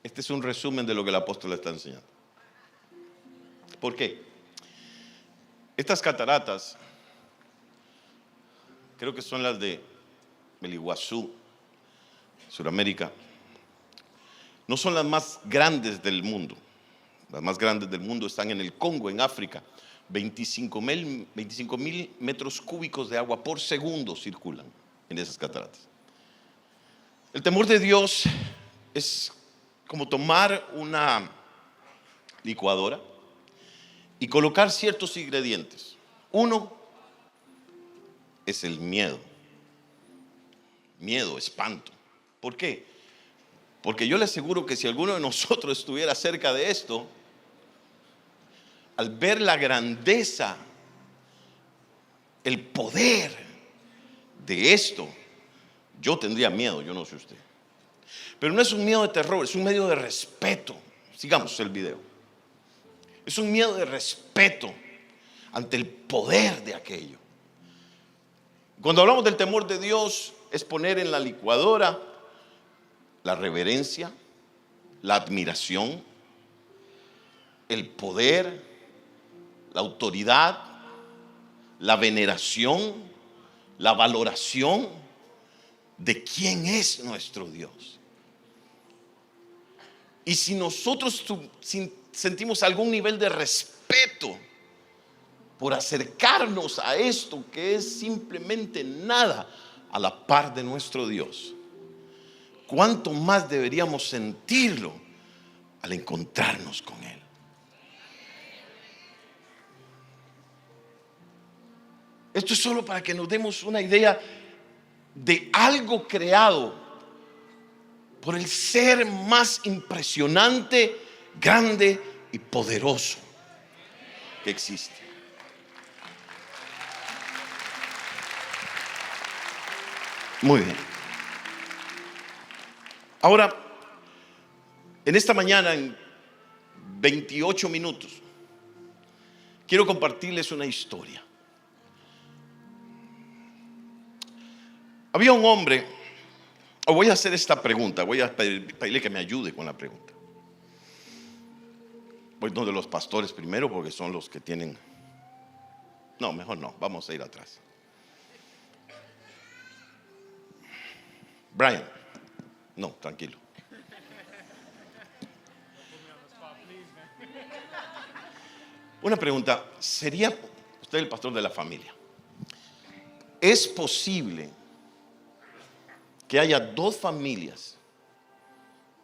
Este es un resumen de lo que el apóstol está enseñando. ¿Por qué? Estas cataratas, creo que son las de el Iguazú, Sudamérica, no son las más grandes del mundo. Las más grandes del mundo están en el Congo, en África. 25.000 metros cúbicos de agua por segundo circulan en esas cataratas. El temor de Dios es como tomar una licuadora y colocar ciertos ingredientes. Uno es el miedo. Miedo, espanto. ¿Por qué? Porque yo le aseguro que si alguno de nosotros estuviera cerca de esto, al ver la grandeza, el poder de esto, yo tendría miedo, yo no sé usted. Pero no es un miedo de terror, es un miedo de respeto. Sigamos el video. Es un miedo de respeto ante el poder de aquello. Cuando hablamos del temor de Dios, es poner en la licuadora la reverencia, la admiración, el poder, la autoridad, la veneración, la valoración de quién es nuestro Dios. Y si nosotros sentimos algún nivel de respeto por acercarnos a esto que es simplemente nada a la par de nuestro Dios, ¿cuánto más deberíamos sentirlo al encontrarnos con Él? Esto es solo para que nos demos una idea de algo creado por el ser más impresionante, grande y poderoso que existe. Muy bien. Ahora, en esta mañana, en 28 minutos, quiero compartirles una historia. Había un hombre, o voy a hacer esta pregunta, voy a pedirle que me ayude con la pregunta. Voy donde los pastores primero, porque son los que tienen. No, mejor no, vamos a ir atrás. Brian, no, tranquilo. Una pregunta, ¿sería usted el pastor de la familia? ¿Es posible que haya dos familias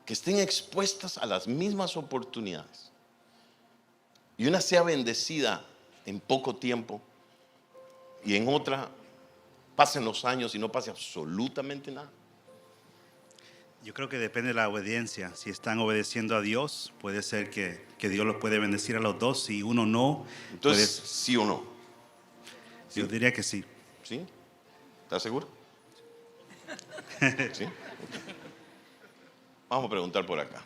que estén expuestas a las mismas oportunidades y una sea bendecida en poco tiempo y en otra pasen los años y no pase absolutamente nada? Yo creo que depende de la obediencia. Si están obedeciendo a Dios, puede ser que Dios los puede bendecir a los dos. Si uno no, entonces, ¿sí o no? ¿Sí? Yo diría que sí. ¿Sí? ¿Estás seguro? ¿Sí? Vamos a preguntar por acá.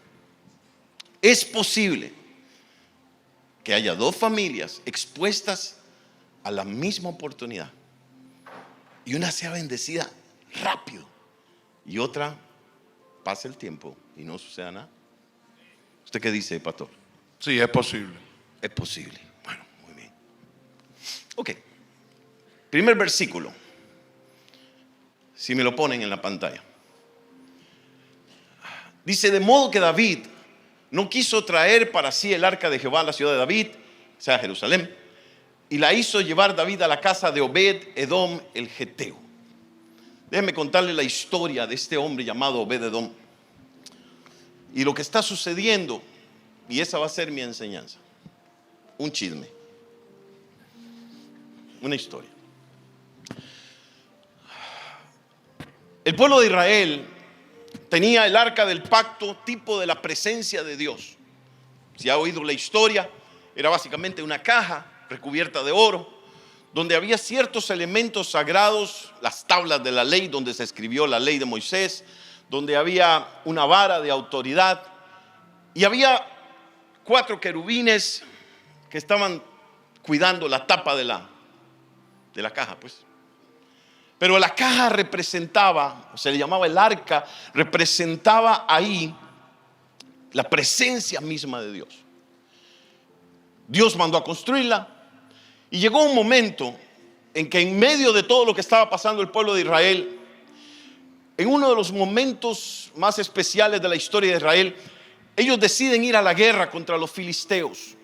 ¿Es posible que haya dos familias expuestas a la misma oportunidad y una sea bendecida rápido y otra pase el tiempo y no suceda nada? ¿Usted qué dice, pastor? Sí, es posible. Es posible. Bueno, muy bien. Ok. Primer versículo. Si me lo ponen en la pantalla. Dice: de modo que David no quiso traer para sí el arca de Jehová a la ciudad de David, o sea, Jerusalén, y la hizo llevar David a la casa de Obed-Edom el Geteo. Déjenme contarle la historia de este hombre llamado Obed-Edom y lo que está sucediendo, y esa va a ser mi enseñanza. Un chisme, una historia. El pueblo de Israel tenía el arca del pacto, tipo de la presencia de Dios. Si ha oído la historia, era básicamente una caja recubierta de oro, donde había ciertos elementos sagrados, las tablas de la ley, donde se escribió la ley de Moisés, donde había una vara de autoridad, y había 4 querubines que estaban cuidando la tapa de la caja, pues. Pero la caja representaba, se le llamaba el arca, representaba ahí la presencia misma de Dios. Dios mandó a construirla y llegó un momento en que en medio de todo lo que estaba pasando el pueblo de Israel, en uno de los momentos más especiales de la historia de Israel, ellos deciden ir a la guerra contra los filisteos.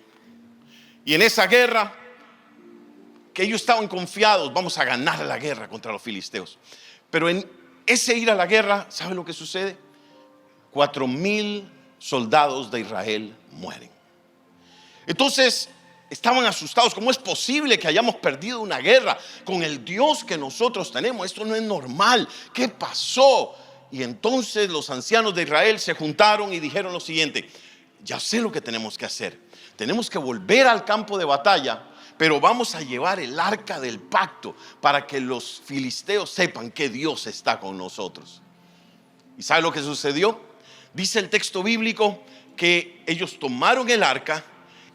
Y en esa guerra, que ellos estaban confiados, vamos a ganar la guerra contra los filisteos. Pero en ese ir a la guerra, ¿sabe lo que sucede? 4,000 soldados de Israel mueren. Entonces estaban asustados. ¿Cómo es posible que hayamos perdido una guerra con el Dios que nosotros tenemos? Esto no es normal. ¿Qué pasó? Y entonces los ancianos de Israel se juntaron y dijeron lo siguiente: ya sé lo que tenemos que hacer. Tenemos que volver al campo de batalla, pero vamos a llevar el arca del pacto para que los filisteos sepan que Dios está con nosotros. ¿Y sabe lo que sucedió? Dice el texto bíblico que ellos tomaron el arca,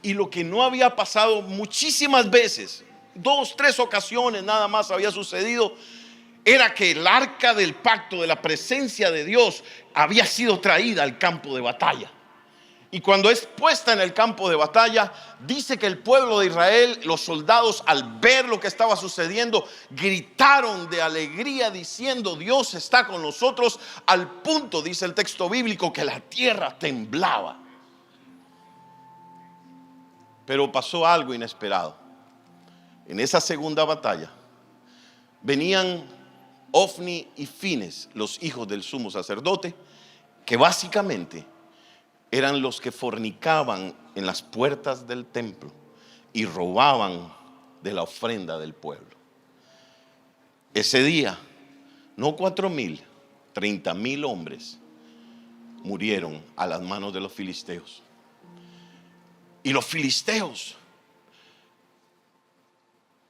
y lo que no había pasado muchísimas veces, 2, 3 ocasiones nada más había sucedido, era que el arca del pacto, de la presencia de Dios, había sido traída al campo de batalla. Y cuando es puesta en el campo de batalla, dice que el pueblo de Israel, los soldados, al ver lo que estaba sucediendo, gritaron de alegría diciendo: Dios está con nosotros, al punto, dice el texto bíblico, que la tierra temblaba. Pero pasó algo inesperado. En esa segunda batalla venían Ofni y Fines, los hijos del sumo sacerdote, que básicamente eran los que fornicaban en las puertas del templo y robaban de la ofrenda del pueblo. Ese día, no 4,000, 30,000 hombres murieron a las manos de los filisteos. Y los filisteos,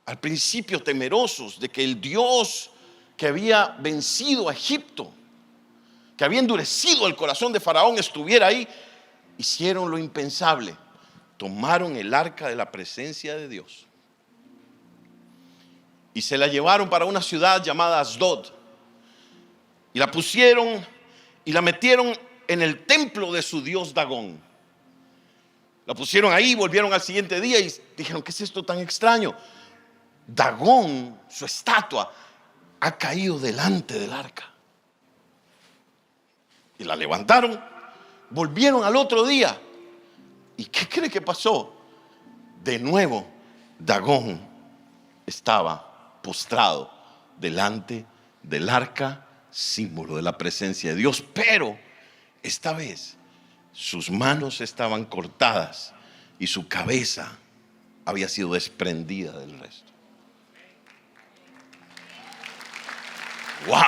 al principio temerosos de que el Dios que había vencido a Egipto, que había endurecido el corazón de Faraón, estuviera ahí, hicieron lo impensable. Tomaron el arca de la presencia de Dios y se la llevaron para una ciudad llamada Asdod, y la pusieron y la metieron en el templo de su dios Dagón. La pusieron ahí, volvieron al siguiente día y dijeron: ¿qué es esto tan extraño? Dagón, su estatua, ha caído delante del arca. Y la levantaron, volvieron al otro día. ¿Y qué cree que pasó? De nuevo, Dagón estaba postrado delante del arca, símbolo de la presencia de Dios. Pero esta vez sus manos estaban cortadas y su cabeza había sido desprendida del resto. ¡Wow!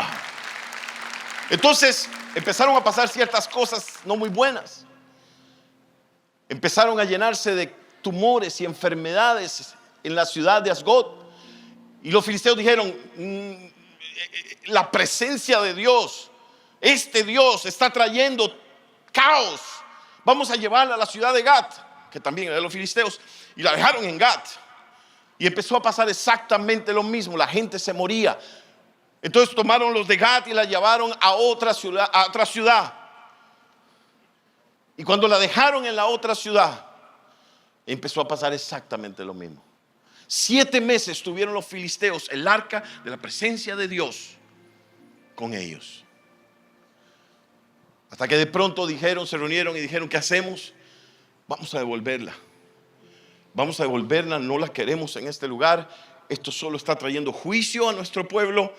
Entonces empezaron a pasar ciertas cosas no muy buenas. Empezaron a llenarse de tumores y enfermedades en la ciudad de Asdod. Y los filisteos dijeron: la presencia de Dios, este Dios está trayendo caos. Vamos a llevarla a la ciudad de Gat, que también era de los filisteos, y la dejaron en Gat. Y empezó a pasar exactamente lo mismo. La gente se moría. Entonces tomaron los de Gat y la llevaron a otra ciudad. Y cuando la dejaron en la otra ciudad, empezó a pasar exactamente lo mismo. 7 meses tuvieron los filisteos el arca de la presencia de Dios con ellos. Hasta que de pronto se reunieron y dijeron: ¿qué hacemos? Vamos a devolverla. Vamos a devolverla, no la queremos en este lugar. Esto solo está trayendo juicio a nuestro pueblo.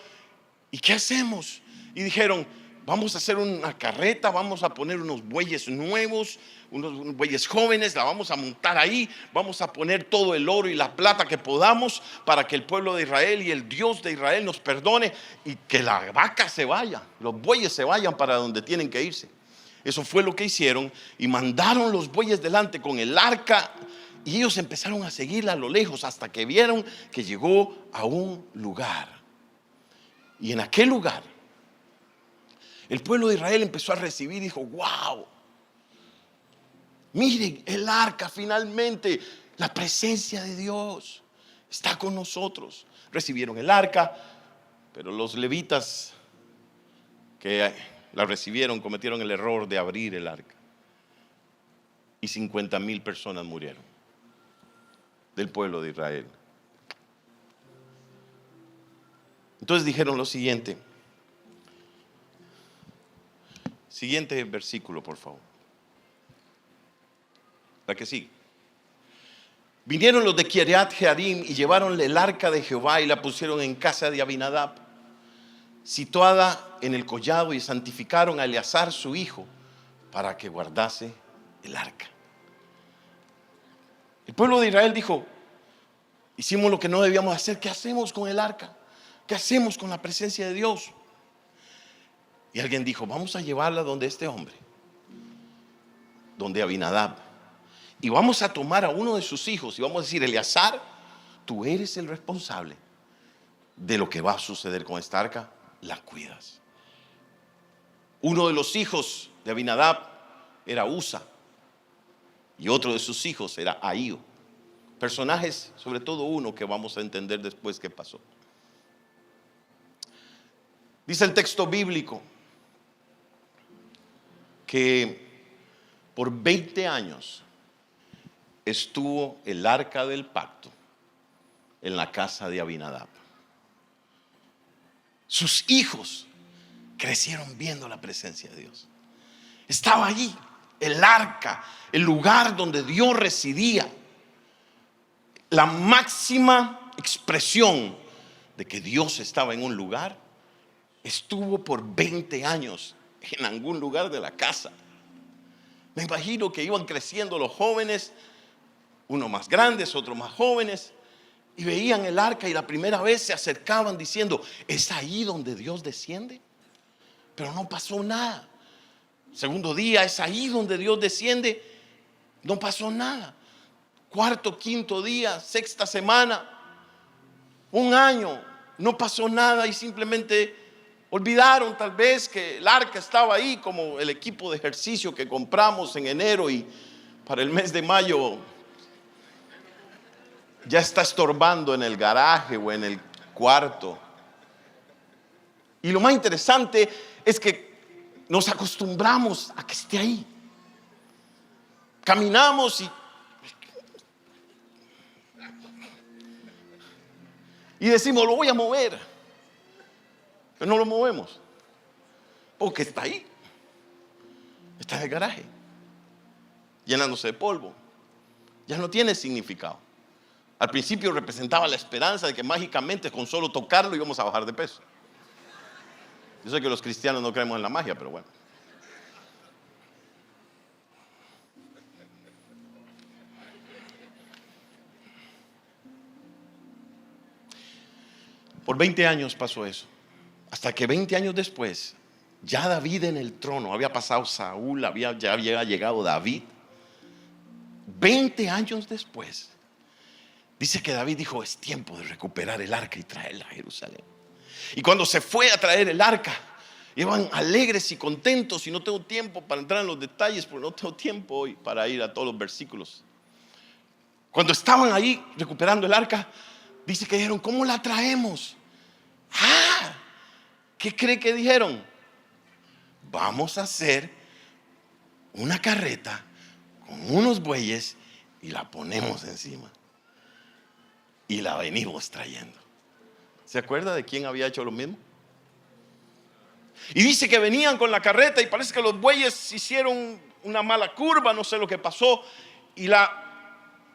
¿Y qué hacemos? Y dijeron: vamos a hacer una carreta, vamos a poner unos bueyes nuevos, unos bueyes jóvenes, la vamos a montar ahí, vamos a poner todo el oro y la plata que podamos para que el pueblo de Israel y el Dios de Israel nos perdone, y que la vaca se vaya, los bueyes se vayan para donde tienen que irse. Eso fue lo que hicieron, y mandaron los bueyes delante con el arca, y ellos empezaron a seguirla a lo lejos hasta que vieron que llegó a un lugar. Y en aquel lugar el pueblo de Israel empezó a recibir y dijo: wow, miren el arca, finalmente la presencia de Dios está con nosotros. Recibieron el arca, pero los levitas que la recibieron cometieron el error de abrir el arca. y 50,000 personas murieron del pueblo de Israel. Entonces dijeron lo siguiente. Siguiente versículo, por favor. La que sigue. Vinieron los de Kiriat Jearim y llevaronle el arca de Jehová y la pusieron en casa de Abinadab, situada en el collado, y santificaron a Eleazar su hijo para que guardase el arca. El pueblo de Israel dijo: hicimos lo que no debíamos hacer. ¿Qué hacemos con el arca? ¿Qué hacemos con la presencia de Dios? Y alguien dijo: vamos a llevarla donde este hombre, donde Abinadab, y vamos a tomar a uno de sus hijos y vamos a decir: Eleazar, tú eres el responsable de lo que va a suceder con esta arca, la cuidas. Uno de los hijos de Abinadab era Usa y otro de sus hijos era Ahío. Personajes, sobre todo uno que vamos a entender después qué pasó. Dice el texto bíblico que por 20 años estuvo el arca del pacto en la casa de Abinadab. Sus hijos crecieron viendo la presencia de Dios. Estaba allí el arca, el lugar donde Dios residía. La máxima expresión de que Dios estaba en un lugar estuvo por 20 años en algún lugar de la casa. Me imagino que iban creciendo los jóvenes, unos más grandes, otros más jóvenes, y veían el arca y la primera vez se acercaban diciendo: ¿es ahí donde Dios desciende? Pero no pasó nada. Segundo día: ¿es ahí donde Dios desciende? No pasó nada. Cuarto, quinto día, sexta semana, un año, no pasó nada y simplemente olvidaron tal vez que el arca estaba ahí, como el equipo de ejercicio que compramos en enero y para el mes de mayo ya está estorbando en el garaje o en el cuarto. Y lo más interesante es que nos acostumbramos a que esté ahí. Caminamos y decimos: lo voy a mover, pero no lo movemos porque está ahí, está en el garaje, llenándose de polvo. Ya no tiene significado. Al principio representaba la esperanza de que mágicamente con solo tocarlo íbamos a bajar de peso. Yo sé que los cristianos no creemos en la magia, pero bueno. Por 20 años pasó eso. Hasta que 20 años después, ya David en el trono, había pasado Saúl, ya había llegado David. 20 años después, dice que David dijo: es tiempo de recuperar el arca y traerla a Jerusalén. Y cuando se fue a traer el arca, iban alegres y contentos, y no tengo tiempo para entrar en los detalles, porque no tengo tiempo hoy para ir a todos los versículos. Cuando estaban ahí recuperando el arca, dice que dijeron: ¿cómo la traemos? ¿Qué cree que dijeron? Vamos a hacer una carreta con unos bueyes y la ponemos encima y la venimos trayendo. ¿Se acuerda de quién había hecho lo mismo? Y dice que venían con la carreta y parece que los bueyes hicieron una mala curva, no sé lo que pasó, y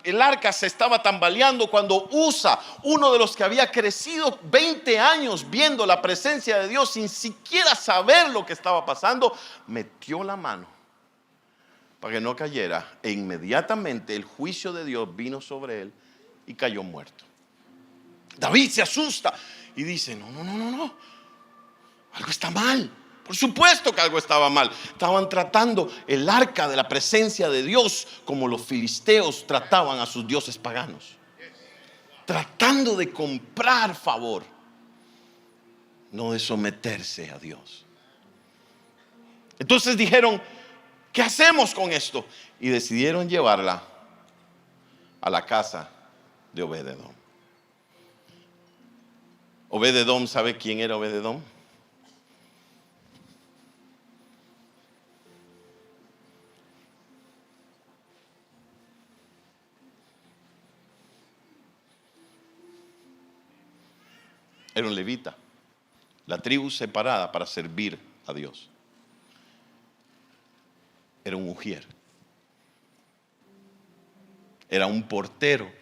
el arca se estaba tambaleando cuando Usa, uno de los que había crecido 20 años viendo la presencia de Dios sin siquiera saber lo que estaba pasando, metió la mano para que no cayera, e inmediatamente el juicio de Dios vino sobre él y cayó muerto. David se asusta y dice: no, algo está mal. Por supuesto que algo estaba mal. Estaban tratando el arca de la presencia de Dios como los filisteos trataban a sus dioses paganos, tratando de comprar favor, no de someterse a Dios. Entonces dijeron: ¿qué hacemos con esto? Y decidieron llevarla a la casa de Obed-edom. Obed-edom, ¿sabe quién era Obed-edom? era un levita, la tribu separada para servir a Dios. Era un ujier, era un portero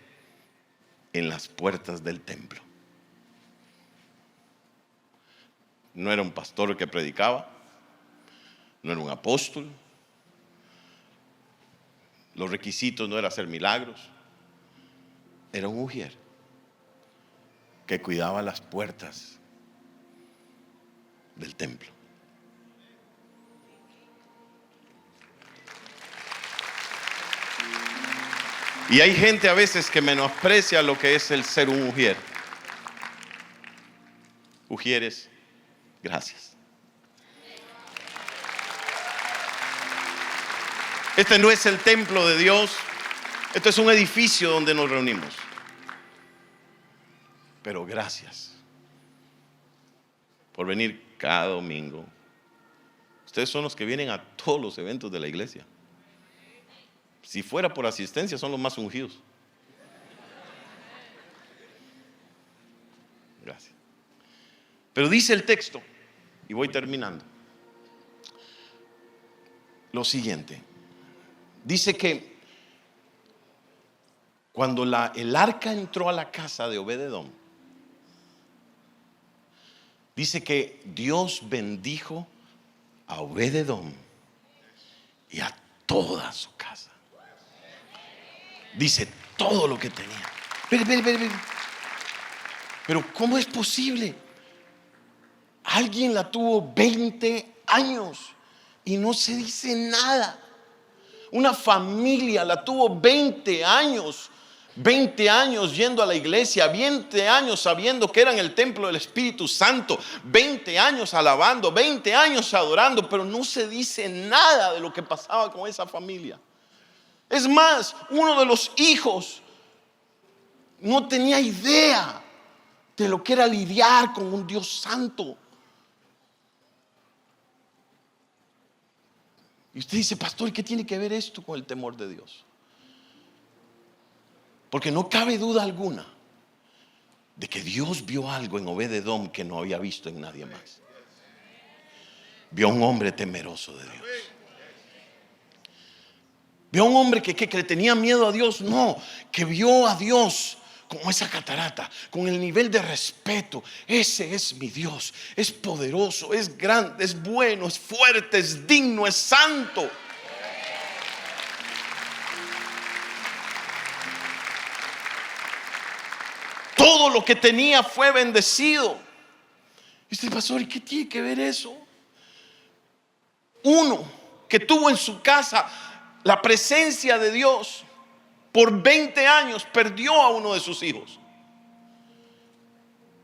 en las puertas del templo. No era un pastor que predicaba, no era un apóstol. Los requisitos no era hacer milagros. Era un ujier que cuidaba las puertas del templo. Y hay gente a veces que menosprecia lo que es el ser un ujier. Ujieres, gracias. Este no es el templo de Dios. Esto es un edificio donde nos reunimos. Pero gracias por venir cada domingo. Ustedes son los que vienen a todos los eventos de la iglesia. Si fuera por asistencia, son los más ungidos. Gracias. Pero dice el texto, y voy terminando, lo siguiente. Dice que cuando el arca entró a la casa de Obed-edom, dice que Dios bendijo a Obed-edom y a toda su casa. Dice todo lo que tenía. Pero ¿cómo es posible? Alguien la tuvo 20 años y no se dice nada. Una familia la tuvo 20 años. 20 años yendo a la iglesia, 20 años sabiendo que eran el templo del Espíritu Santo, 20 años alabando, 20 años adorando, pero no se dice nada de lo que pasaba con esa familia. Es más, uno de los hijos no tenía idea de lo que era lidiar con un Dios santo. Y usted dice, pastor, ¿qué tiene que ver esto con el temor de Dios? Porque no cabe duda alguna de que Dios vio algo en Obed-edom que no había visto en nadie más. Vio a un hombre temeroso de Dios. Vio a un hombre que le tenía miedo a Dios. No, que vio a Dios como esa catarata, con el nivel de respeto. Ese es mi Dios. Es poderoso, es grande, es bueno, es fuerte, es digno, es santo. Todo lo que tenía fue bendecido. Y usted, pastor, ¿y qué tiene que ver eso? Uno que tuvo en su casa la presencia de Dios por 20 años perdió a uno de sus hijos.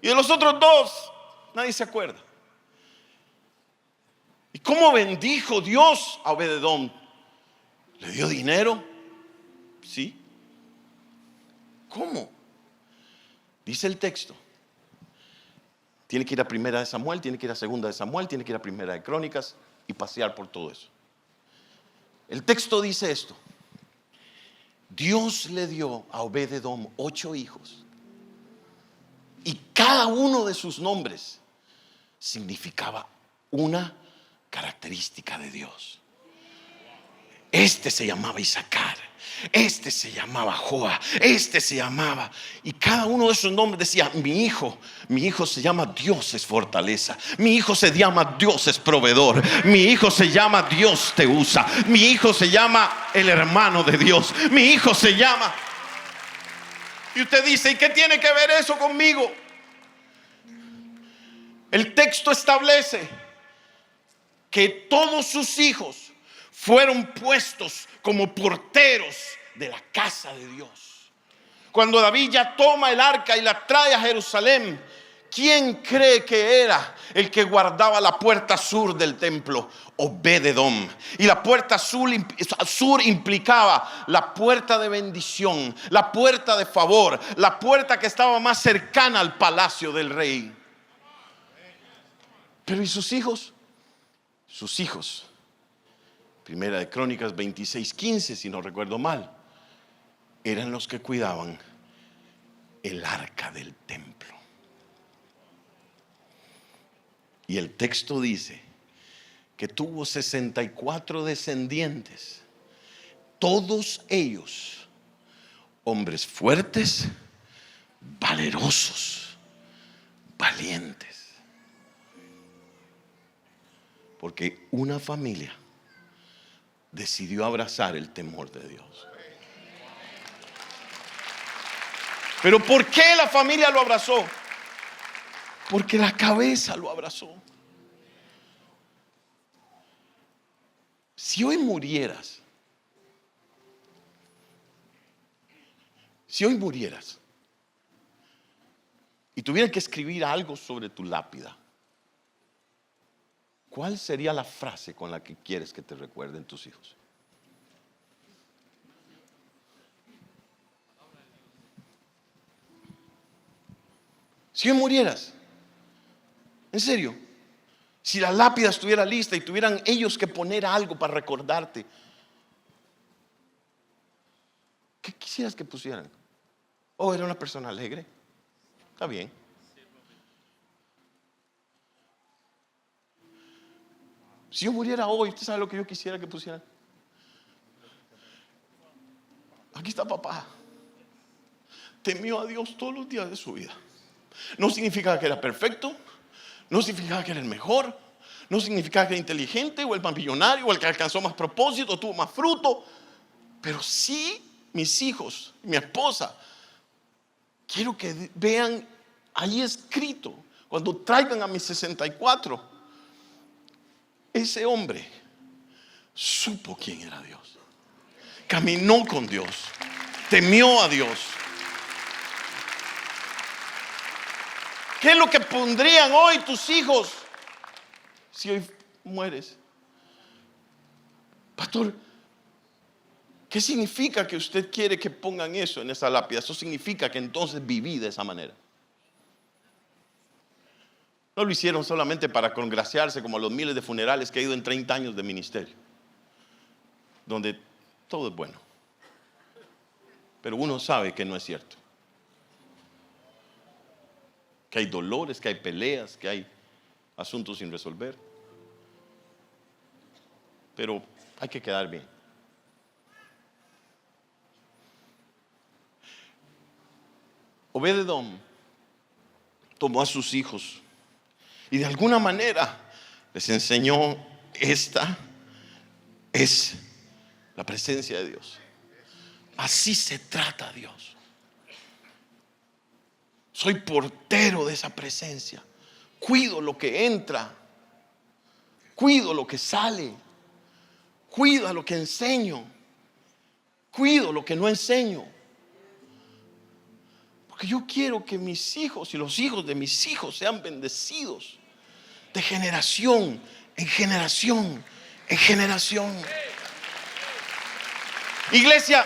Y de los otros dos nadie se acuerda. ¿Y cómo bendijo Dios a Obed-edom? ¿Le dio dinero? Sí. ¿Cómo? Dice el texto. Tiene que ir a Primera de Samuel, tiene que ir a Segunda de Samuel, tiene que ir a Primera de Crónicas y pasear por todo eso. El texto dice esto. Dios le dio a Obed-edom 8 hijos. Y cada uno de sus nombres significaba una característica de Dios. Este se llamaba Isaacar, este se llamaba Joa, este se llamaba, y cada uno de esos nombres decía: mi hijo se llama Dios es fortaleza, mi hijo se llama Dios es proveedor, mi hijo se llama Dios te usa, mi hijo se llama el hermano de Dios, mi hijo se llama. Y usted dice: ¿y qué tiene que ver eso conmigo? El texto establece que todos sus hijos fueron puestos como porteros de la casa de Dios. Cuando David ya toma el arca y la trae a Jerusalén, ¿quién cree que era el que guardaba la puerta sur del templo? Obed-edom. Y la puerta sur implicaba la puerta de bendición, la puerta de favor, la puerta que estaba más cercana al palacio del rey. Pero ¿y sus hijos? Sus hijos, Primera de Crónicas 26:15, si no recuerdo mal, eran los que cuidaban el arca del templo. Y el texto dice que tuvo 64 descendientes, todos ellos hombres fuertes, valerosos, valientes. Porque una familia decidió abrazar el temor de Dios. Pero ¿por qué la familia lo abrazó? Porque la cabeza lo abrazó. Si hoy murieras, y tuvieras que escribir algo sobre tu lápida, ¿cuál sería la frase con la que quieres que te recuerden tus hijos? Si hoy murieras, en serio, si la lápida estuviera lista y tuvieran ellos que poner algo para recordarte, ¿qué quisieras que pusieran? Oh, era una persona alegre. Está bien. Si yo muriera hoy, ¿usted sabe lo que yo quisiera que pusieran? Aquí está papá. Temió a Dios todos los días de su vida. No significa que era perfecto, no significa que era el mejor, no significa que era inteligente o el más millonario o el que alcanzó más propósito, tuvo más fruto, pero sí mis hijos, mi esposa, quiero que vean ahí escrito, cuando traigan a mis 64, ese hombre supo quién era Dios, caminó con Dios, temió a Dios. ¿Qué es lo que pondrían hoy tus hijos si hoy mueres? Pastor, ¿qué significa que usted quiere que pongan eso en esa lápida? Eso significa que entonces viví de esa manera. No lo hicieron solamente para congraciarse como los miles de funerales que he ido en 30 años de ministerio, donde todo es bueno. Pero uno sabe que no es cierto. Que hay dolores, que hay peleas, que hay asuntos sin resolver. Pero hay que quedar bien. Obed-edom tomó a sus hijos y de alguna manera les enseñó: esta es la presencia de Dios. Así se trata a Dios. Soy portero de esa presencia. Cuido lo que entra, cuido lo que sale, cuido lo que enseño, cuido lo que no enseño. Porque yo quiero que mis hijos y los hijos de mis hijos sean bendecidos de generación en generación en generación. Iglesia,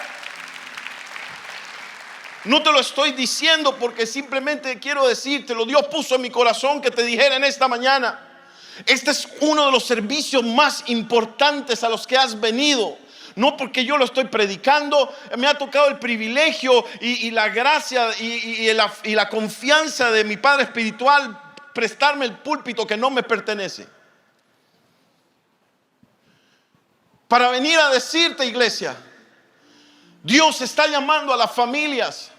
no te lo estoy diciendo porque simplemente quiero decírtelo. Dios puso en mi corazón que te dijera en esta mañana: este es uno de los servicios más importantes a los que has venido. No porque yo lo estoy predicando, me ha tocado el privilegio y la gracia y la confianza de mi Padre Espiritual prestarme el púlpito que no me pertenece, para venir a decirte, iglesia, Dios está llamando a las familias.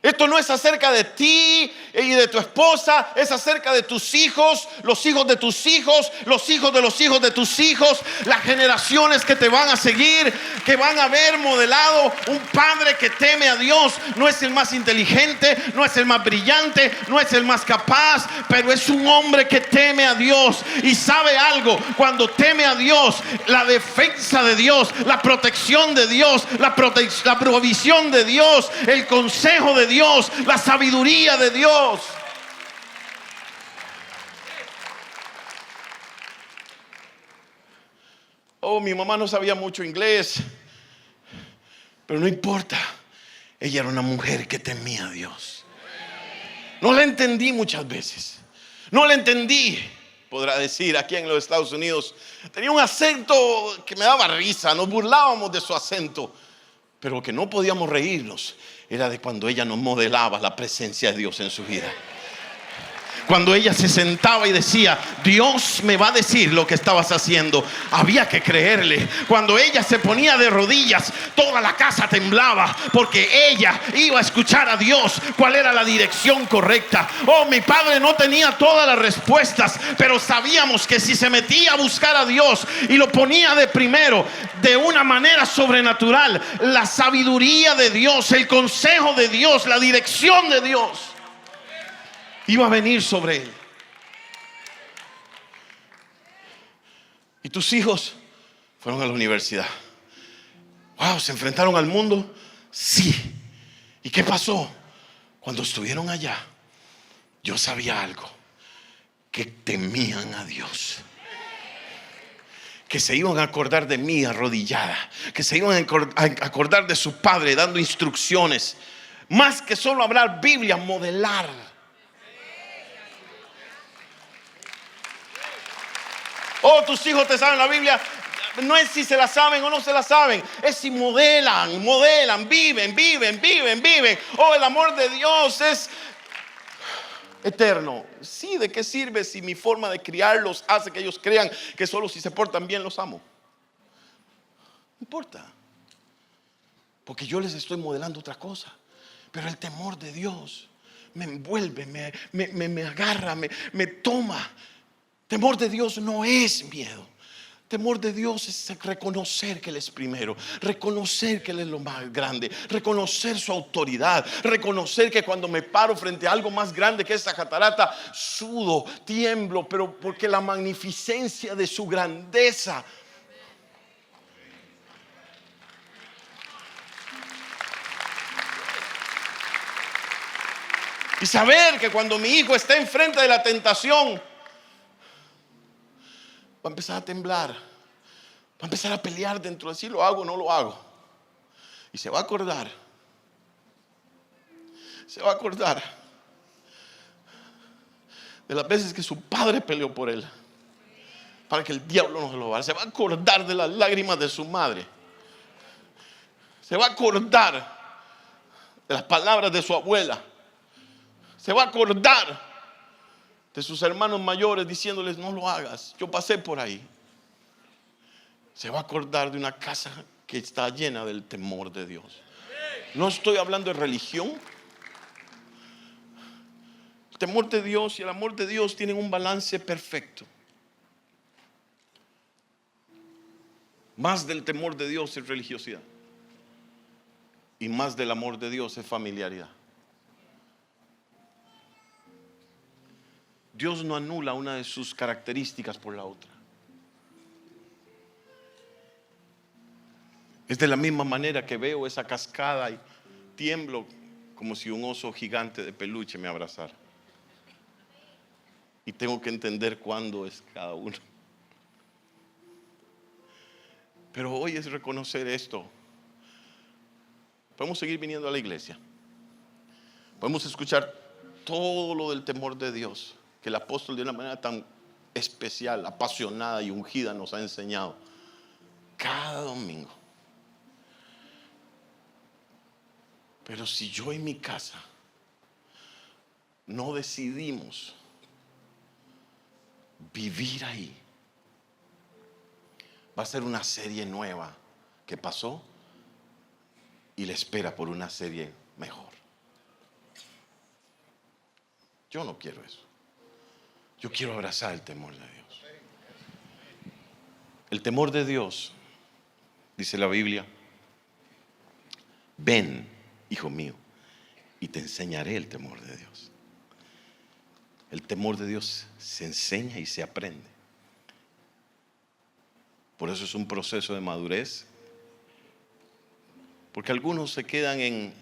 Esto no es acerca de ti y de tu esposa, es acerca de tus hijos, los hijos de tus hijos, los hijos de los hijos de tus hijos, las generaciones que te van a seguir, que van a ver modelado un padre que teme a Dios. No es el más inteligente, no es el más brillante, no es el más capaz, pero es un hombre que teme a Dios. Y sabe algo: cuando teme a Dios, la defensa de Dios, la protección de Dios, la provisión de Dios, el consejo de Dios, la sabiduría de Dios. Oh, mi mamá no sabía mucho inglés, pero no importa. Ella era una mujer que temía a Dios. No la entendí muchas veces. No la entendí, podrá decir, aquí en los Estados Unidos. Tenía un acento que me daba risa. Nos burlábamos de su acento. Pero lo que no podíamos reírnos era de cuando ella nos modelaba la presencia de Dios en su vida. Cuando ella se sentaba y decía, Dios me va a decir lo que estabas haciendo, había que creerle. Cuando ella se ponía de rodillas, toda la casa temblaba, porque ella iba a escuchar a Dios cuál era la dirección correcta. Oh, mi padre no tenía todas las respuestas, pero sabíamos que si se metía a buscar a Dios y lo ponía de primero, de una manera sobrenatural, la sabiduría de Dios, el consejo de Dios, la dirección de Dios iba a venir sobre él. Y tus hijos fueron a la universidad. Wow, ¿se enfrentaron al mundo? Sí. ¿Y qué pasó? Cuando estuvieron allá, yo sabía algo, que temían a Dios, que se iban a acordar de mí arrodillada, que se iban a acordar de su padre dando instrucciones, más que solo hablar Biblia, modelar. Oh, tus hijos te saben la Biblia. No es si se la saben o no se la saben, es si modelan, viven. Oh, el amor de Dios es eterno. Sí, ¿de qué sirve si mi forma de criarlos hace que ellos crean que solo si se portan bien los amo? No importa, porque yo les estoy modelando otra cosa. Pero el temor de Dios me envuelve, me agarra, me toma. Temor de Dios no es miedo. Temor de Dios es reconocer que Él es primero, reconocer que Él es lo más grande, reconocer su autoridad, reconocer que cuando me paro frente a algo más grande que esta catarata, sudo, tiemblo, pero porque la magnificencia de su grandeza. Y saber que cuando mi hijo esté enfrente de la tentación, va a empezar a temblar, va a empezar a pelear dentro de sí, lo hago o no lo hago. Y se va a acordar de las veces que su padre peleó por él, para que el diablo no se lo robara. Se va a acordar de las lágrimas de su madre. Se va a acordar de las palabras de su abuela. Se va a acordar de sus hermanos mayores diciéndoles, no lo hagas, yo pasé por ahí. Se va a acordar de una casa que está llena del temor de Dios. No estoy hablando de religión. El temor de Dios y el amor de Dios tienen un balance perfecto. Más del temor de Dios es religiosidad, y más del amor de Dios es familiaridad. Dios no anula una de sus características por la otra. Es de la misma manera que veo esa cascada y tiemblo como si un oso gigante de peluche me abrazara. Y tengo que entender cuándo es cada uno. Pero hoy es reconocer esto. Podemos seguir viniendo a la iglesia. Podemos escuchar todo lo del temor de Dios que el apóstol de una manera tan especial, apasionada y ungida nos ha enseñado cada domingo. Pero si yo en mi casa no decidimos vivir ahí, va a ser una serie nueva que pasó y le espera por una serie mejor. Yo no quiero eso. Yo quiero abrazar el temor de Dios. El temor de Dios, dice la Biblia, ven, hijo mío, y te enseñaré el temor de Dios. El temor de Dios se enseña y se aprende. Por eso es un proceso de madurez. Porque algunos se quedan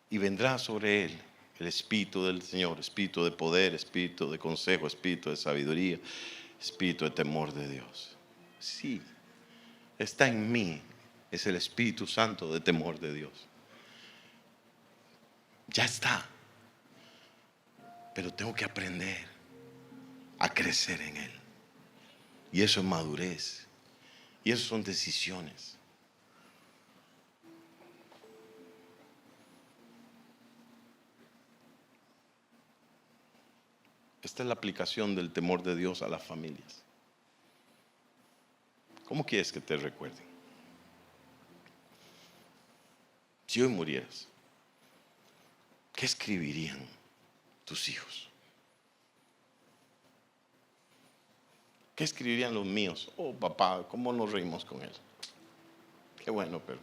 y vendrá sobre él el Espíritu del Señor, Espíritu de poder, Espíritu de consejo, Espíritu de sabiduría, Espíritu de temor de Dios. Sí, está en mí, es el Espíritu Santo de temor de Dios. Ya está. Pero tengo que aprender a crecer en él. Y eso es madurez. Y eso son decisiones. Esta es la aplicación del temor de Dios a las familias. ¿Cómo quieres que te recuerden? Si hoy murieras, ¿qué escribirían tus hijos? ¿Qué escribirían los míos? Oh, papá, ¿cómo nos reímos con él? Qué bueno, pero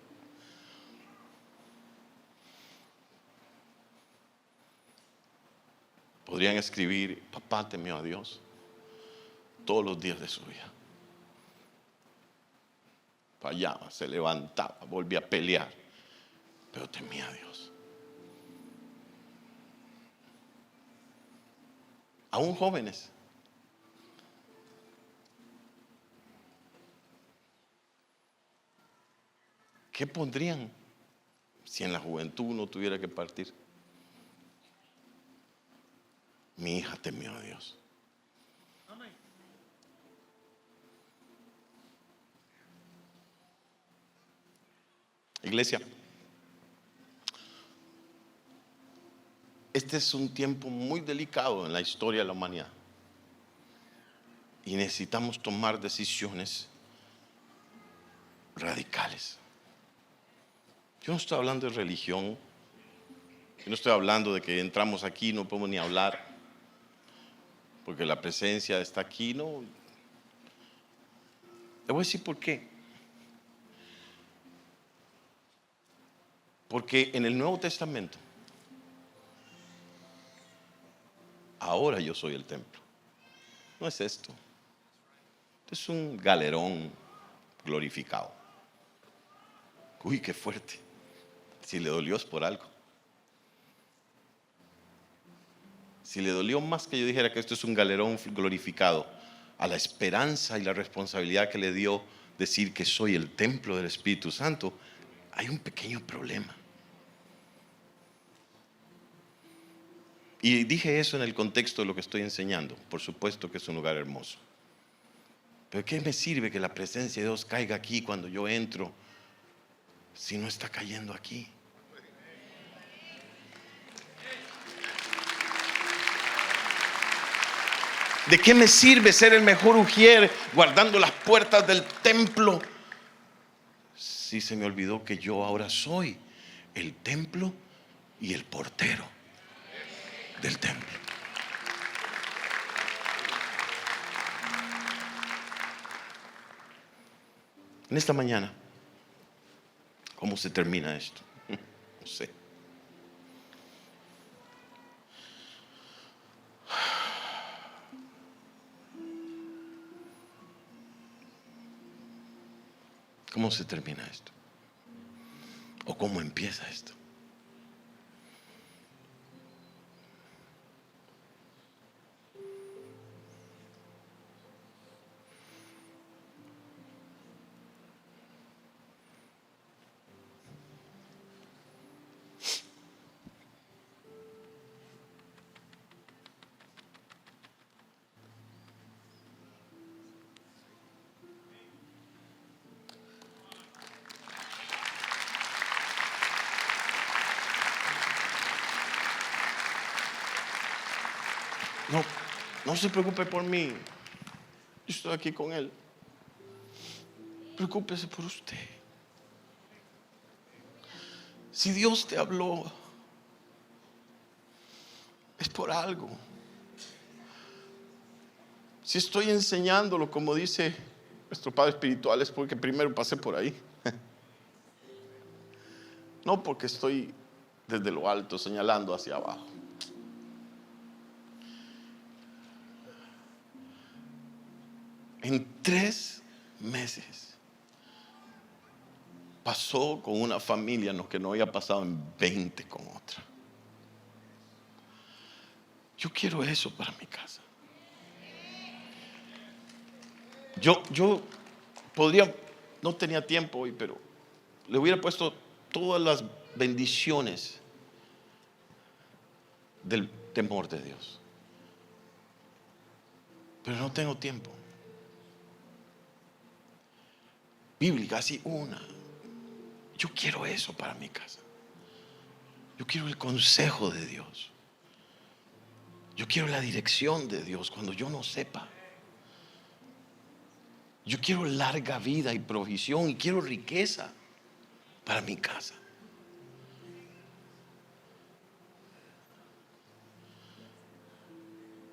podrían escribir: papá temió a Dios todos los días de su vida. Fallaba, se levantaba, volvía a pelear, pero temía a Dios. Aún jóvenes, ¿qué pondrían si en la juventud uno tuviera que partir? Mi hija temió a Dios. Iglesia, este es un tiempo muy delicado en la historia de la humanidad y necesitamos tomar decisiones radicales. Yo no estoy hablando de religión, yo no estoy hablando de que entramos aquí y no podemos ni hablar porque la presencia está aquí. No, le voy a decir por qué. Porque en el Nuevo Testamento, ahora yo soy el templo. No es esto. Es un galerón glorificado. Uy, qué fuerte. Si le dolió es por algo. Si le dolió más que yo dijera que esto es un galerón glorificado, a la esperanza y la responsabilidad que le dio decir que soy el templo del Espíritu Santo, hay un pequeño problema. Y dije eso en el contexto de lo que estoy enseñando. Por supuesto que es un lugar hermoso. Pero ¿qué me sirve que la presencia de Dios caiga aquí cuando yo entro si no está cayendo aquí? ¿De qué me sirve ser el mejor ujier guardando las puertas del templo si se me olvidó que yo ahora soy el templo y el portero del templo? En esta mañana, ¿cómo se termina esto? No sé. ¿Cómo se termina esto? ¿O cómo empieza esto? No, no se preocupe por mí. Yo estoy aquí con él. Preocúpese por usted. Si Dios te habló, es por algo. Si estoy enseñándolo, como dice nuestro Padre Espiritual, es porque primero pasé por ahí. No porque estoy desde lo alto señalando hacia abajo. En 3 meses pasó con una familia lo que no había pasado en 20 con otra. Yo quiero eso para mi casa. Yo podría, no tenía tiempo hoy, pero le hubiera puesto todas las bendiciones del temor de Dios. Pero no tengo tiempo. Bíblica, así una. Yo quiero eso para mi casa. Yo quiero el consejo de Dios. Yo quiero la dirección de Dios cuando yo no sepa. Yo quiero larga vida y provisión y quiero riqueza para mi casa.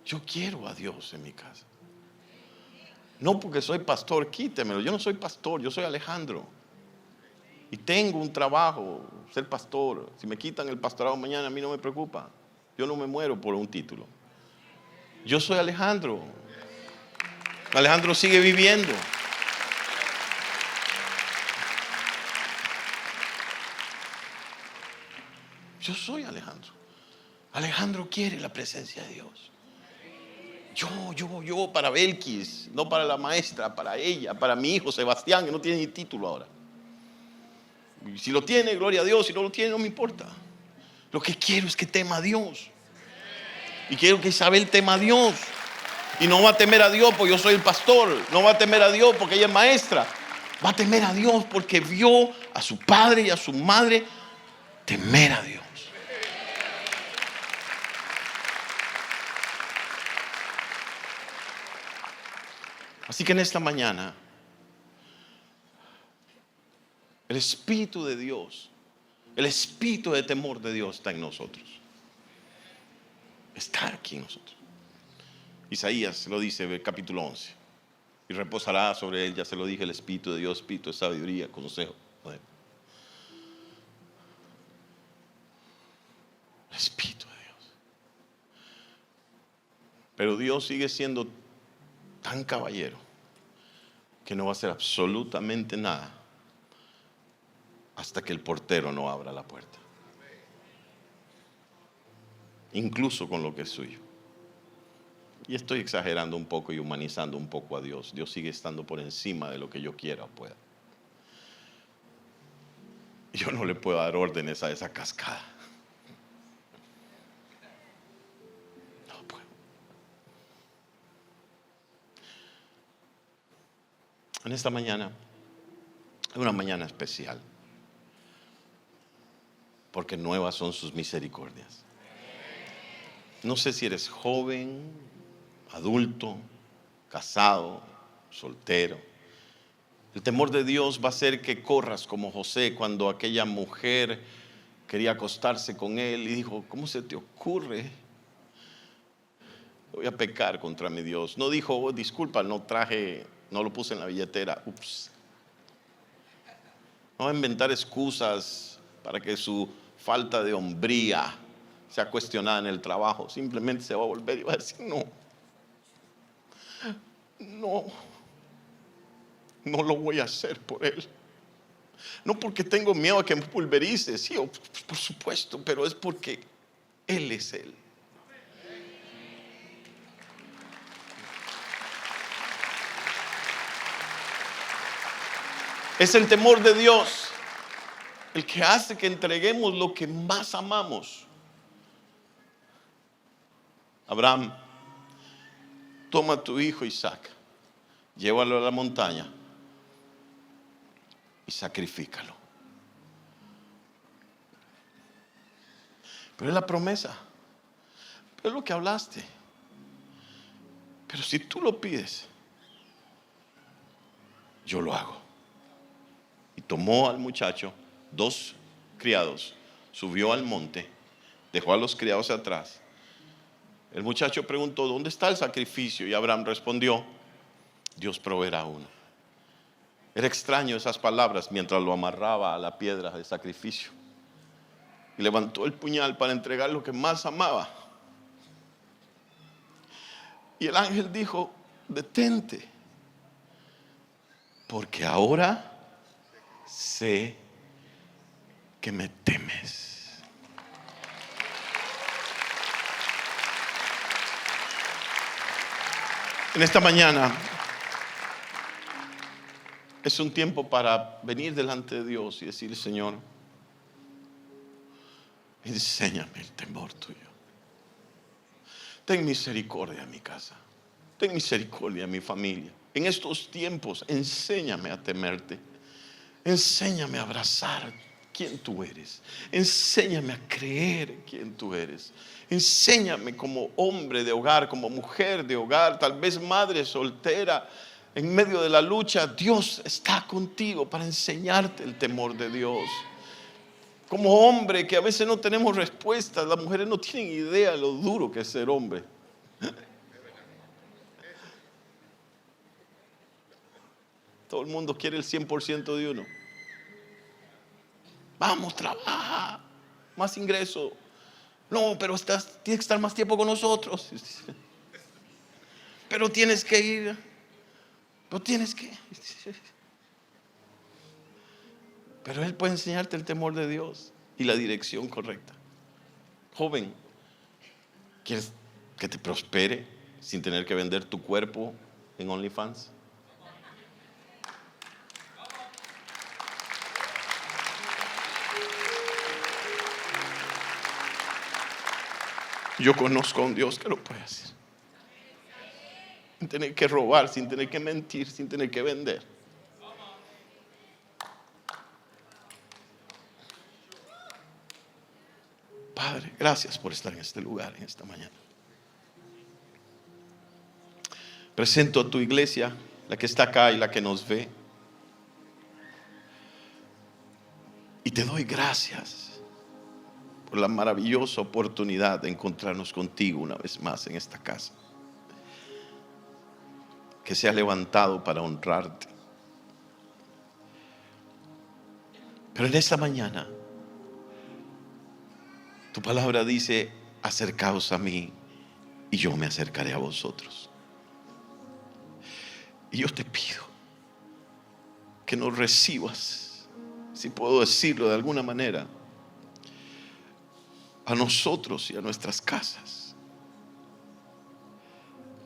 Yo quiero a Dios en mi casa. No porque soy pastor, quítemelo. Yo no soy pastor, yo soy Alejandro. Y tengo un trabajo, ser pastor. Si me quitan el pastorado mañana, a mí no me preocupa. Yo no me muero por un título. Yo soy Alejandro. Alejandro sigue viviendo. Yo soy Alejandro. Alejandro quiere la presencia de Dios. Yo para Belkis, no para la maestra, para ella, para mi hijo Sebastián, que no tiene ni título ahora. Y si lo tiene, gloria a Dios. Si no lo tiene, no me importa. Lo que quiero es que tema a Dios. Y quiero que Isabel tema a Dios. Y no va a temer a Dios porque yo soy el pastor. No va a temer a Dios porque ella es maestra. Va a temer a Dios porque vio a su padre y a su madre temer a Dios. Así que en esta mañana, el Espíritu de Dios, el Espíritu de temor de Dios está en nosotros. Está aquí en nosotros. Isaías lo dice, capítulo 11. Y reposará sobre él, ya se lo dije, el Espíritu de Dios, Espíritu de sabiduría, consejo. El Espíritu de Dios. Pero Dios sigue siendo tan caballero que no va a hacer absolutamente nada hasta que el portero no abra la puerta, incluso con lo que es suyo. Y estoy exagerando un poco y humanizando un poco a Dios. Dios sigue estando por encima de lo que yo quiera o pueda. Yo no le puedo dar órdenes a esa cascada. No puedo. En esta mañana es una mañana especial, porque nuevas son sus misericordias. No sé si eres joven, adulto, casado, soltero. El temor de Dios va a hacer que corras como José cuando aquella mujer quería acostarse con él y dijo: ¿cómo se te ocurre? Voy a pecar contra mi Dios. No dijo: oh, disculpa, no lo puse en la billetera. Ups. No va a inventar excusas para que su falta de hombría sea cuestionada en el trabajo. Simplemente se va a volver y va a decir: no lo voy a hacer por él. No porque tengo miedo a que me pulverice, sí, por supuesto, pero es porque él es él. Es el temor de Dios el que hace que entreguemos lo que más amamos. Abraham, toma a tu hijo Isaac, llévalo a la montaña y sacrifícalo. Pero es la promesa, pero es lo que hablaste. Pero si tú lo pides, yo lo hago. Y tomó al muchacho, 2 criados, subió al monte, dejó a los criados atrás. El muchacho preguntó: ¿dónde está el sacrificio? Y Abraham respondió: Dios proveerá uno. Era extraño esas palabras mientras lo amarraba a la piedra de sacrificio. Y levantó el puñal para entregar lo que más amaba. Y el ángel dijo: detente, porque ahora sé que me temes. En esta mañana es un tiempo para venir delante de Dios y decir: Señor, enséñame el temor tuyo. Ten misericordia en mi casa. Ten misericordia en mi familia. En estos tiempos, enséñame a temerte. Enséñame a abrazar quién tú eres. Enséñame a creer quién tú eres. Enséñame como hombre de hogar, como mujer de hogar, tal vez madre soltera. En medio de la lucha, Dios está contigo para enseñarte el temor de Dios. Como hombre que a veces no tenemos respuestas, las mujeres no tienen idea de lo duro que es ser hombre. Todo el mundo quiere el 100% de uno. Vamos, trabaja, más ingreso. No, pero tienes que estar más tiempo con nosotros. Pero tienes que ir. Pero tienes que. Pero Él puede enseñarte el temor de Dios y la dirección correcta. Joven, ¿quieres que te prospere sin tener que vender tu cuerpo en OnlyFans? Yo conozco a un Dios que lo puede hacer. Sin tener que robar, sin tener que mentir, sin tener que vender. Padre, gracias por estar en este lugar, en esta mañana. Presento a tu iglesia, la que está acá y la que nos ve. Y te doy gracias por la maravillosa oportunidad de encontrarnos contigo una vez más en esta casa. Que se ha levantado para honrarte. Pero en esta mañana, tu palabra dice: acercaos a mí y yo me acercaré a vosotros. Y yo te pido que nos recibas, si puedo decirlo de alguna manera, a nosotros y a nuestras casas,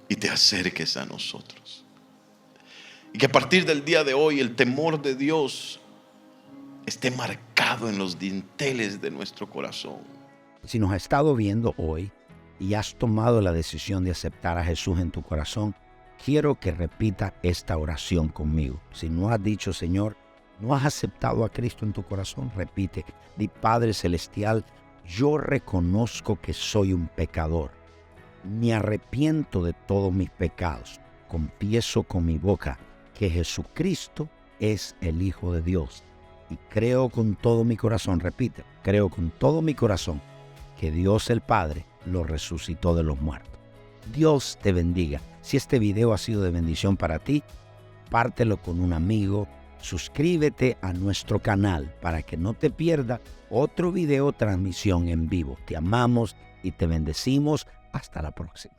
y te acerques a nosotros. Y que a partir del día de hoy el temor de Dios esté marcado en los dinteles de nuestro corazón. Si nos has estado viendo hoy y has tomado la decisión de aceptar a Jesús en tu corazón, quiero que repita esta oración conmigo. Si no has dicho: Señor, no has aceptado a Cristo en tu corazón, repite: di: Padre Celestial, yo reconozco que soy un pecador. Me arrepiento de todos mis pecados. Confieso con mi boca que Jesucristo es el Hijo de Dios. Y creo con todo mi corazón, repite, creo con todo mi corazón que Dios el Padre lo resucitó de los muertos. Dios te bendiga. Si este video ha sido de bendición para ti, compártelo con un amigo. Suscríbete a nuestro canal para que no te pierdas otro video transmisión en vivo. Te amamos y te bendecimos. Hasta la próxima.